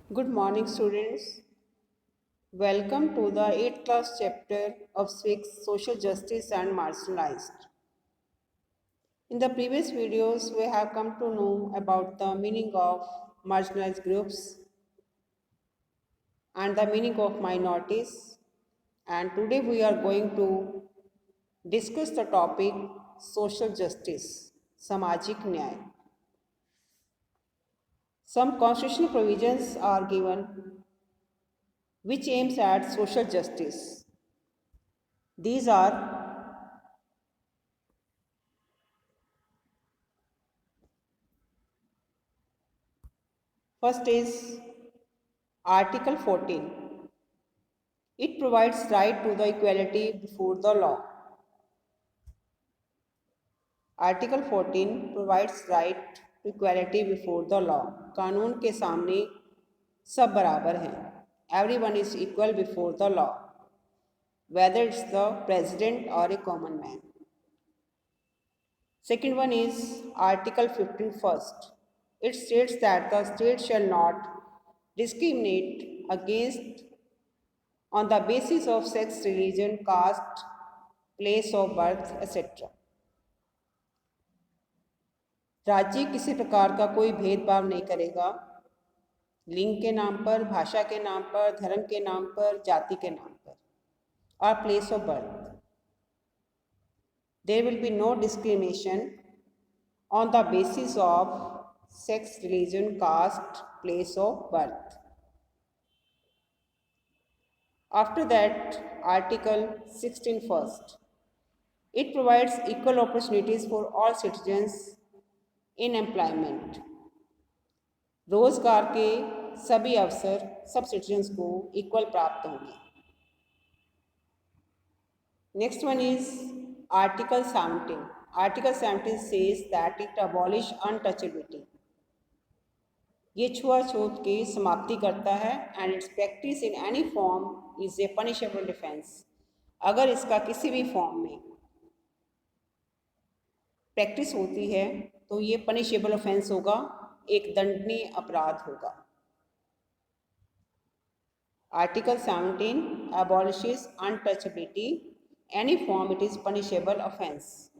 Good morning, students. Welcome to the 8th class chapter of civics, social justice and marginalized. In the previous videos, we have come to know about the meaning of marginalized groups and the meaning of minorities. And today we are going to discuss the topic social justice, samajik nyay. Some constitutional provisions are given which aims at social justice. These are first is Article 14. It provides right to the equality before the law. Article 14 provides right to equality before the law. कानून के सामने सब बराबर हैं. Everyone is equal before the law, whether it's the president or a common man. Second one is Article 15 first. It states that the state shall not discriminate against on the basis of sex, religion, caste, place of birth, etc. राज्य किसी प्रकार का कोई भेदभाव नहीं करेगा लिंग के नाम पर, भाषा के नाम पर, धर्म के नाम पर, जाति के नाम पर और place of birth. There will be no discrimination on the basis of sex, religion, caste, place of birth. After that, Article 16 first. It provides equal opportunities for all citizens in employment. रोजगार के सभी अवसर सब citizens को equal प्राप्त होंगे. Next one is article 17. Article 17 says that it abolish untouchability. ये छुआछूत की समाप्ति करता है and it's practice in any form is a punishable defence. अगर इसका किसी भी फॉर्म में प्रैक्टिस होती है तो ये पनिशेबल ऑफेंस होगा, एक दंडनीय अपराध होगा. Article 17 abolishes untouchability. Any form it is punishable offence.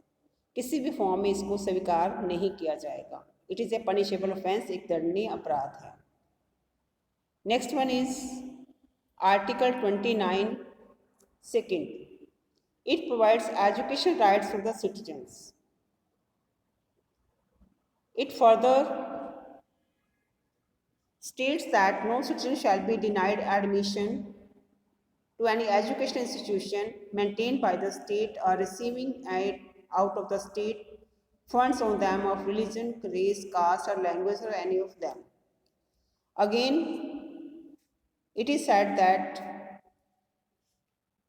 किसी भी फॉर्म में इसको स्वीकार नहीं किया जाएगा. It is a punishable offence, एक दंडनीय अपराध है. Next one is article 29 second. It provides education rights for the citizens. It further states that no citizen shall be denied admission to any educational institution maintained by the state or receiving aid out of the state funds on them of religion, race, caste, or language, or any of them. Again, it is said that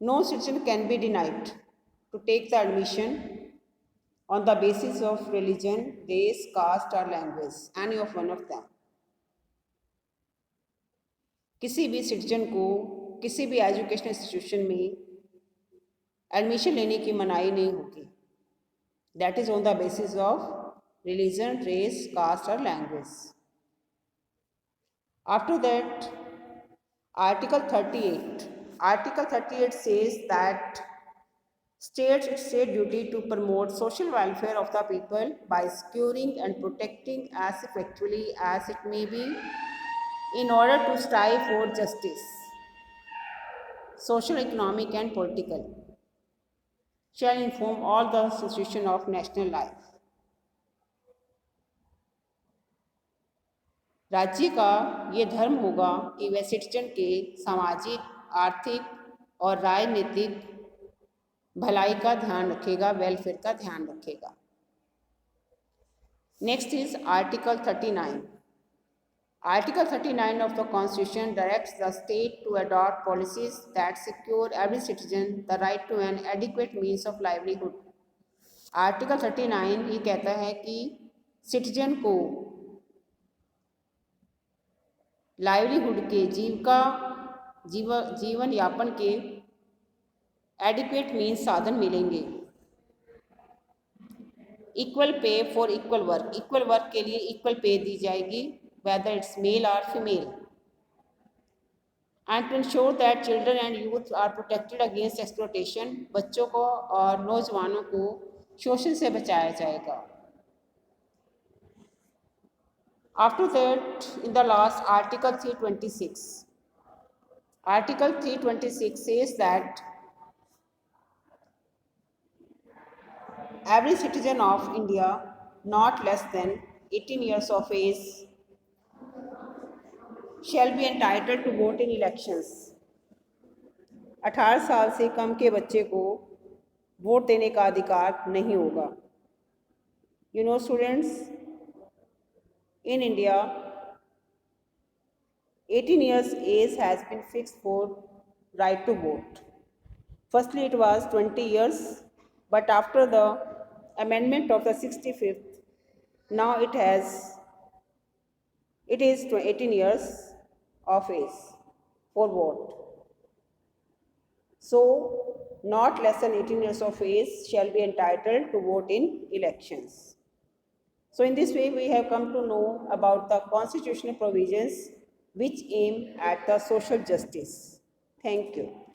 no citizen can be denied to take the admission on the basis of religion, race, caste or language, any of one of them. किसी भी citizen को किसी भी educational institution में admission लेने की मनाही नहीं होगी. That is on the basis of religion, race, caste और लैंग्वेज. After that article 38. Article 38 says that states its state duty to promote social welfare of the people by securing and protecting as effectively as it may be in order to strive for justice, social, economic and political, shall inform all the institutions of national life. राज्य का ये धर्म होगा कि वह citizen के सामाजिक, आर्थिक और राजनीतिक भलाई का ध्यान रखेगा, वेलफेयर का ध्यान रखेगा. Next is article 39. Article 39 of the Constitution directs the state to adopt policies that secure every citizen the right to an adequate means of livelihood. Article 39 ये कहता है कि सिटीजन को लाइवलीहुड के जीवन यापन के एडिक्वेट मीन्स साधन मिलेंगे. Equal pay for equal work. Equal work के लिए इक्वल पे दी जाएगी, वेदर इट्स मेल और female. and to ensure that children and youth are protected against exploitation, बच्चों को और नौजवानों को शोषण से बचाया जाएगा. After that, in the last Article 326, Article 326 says that every citizen of India not less than 18 years of age shall be entitled to vote in elections. 18 साल से कम के बच्चे को वोट देने का अधिकार नहीं होगा. You know, students, in India, 18 years age has been fixed for right to vote. Firstly, it was 20 years, but after the amendment of the 65th, now it is 18 years of age for vote. So, not less than 18 years of age shall be entitled to vote in elections. So, in this way, we have come to know about the constitutional provisions which aim at the social justice. Thank you.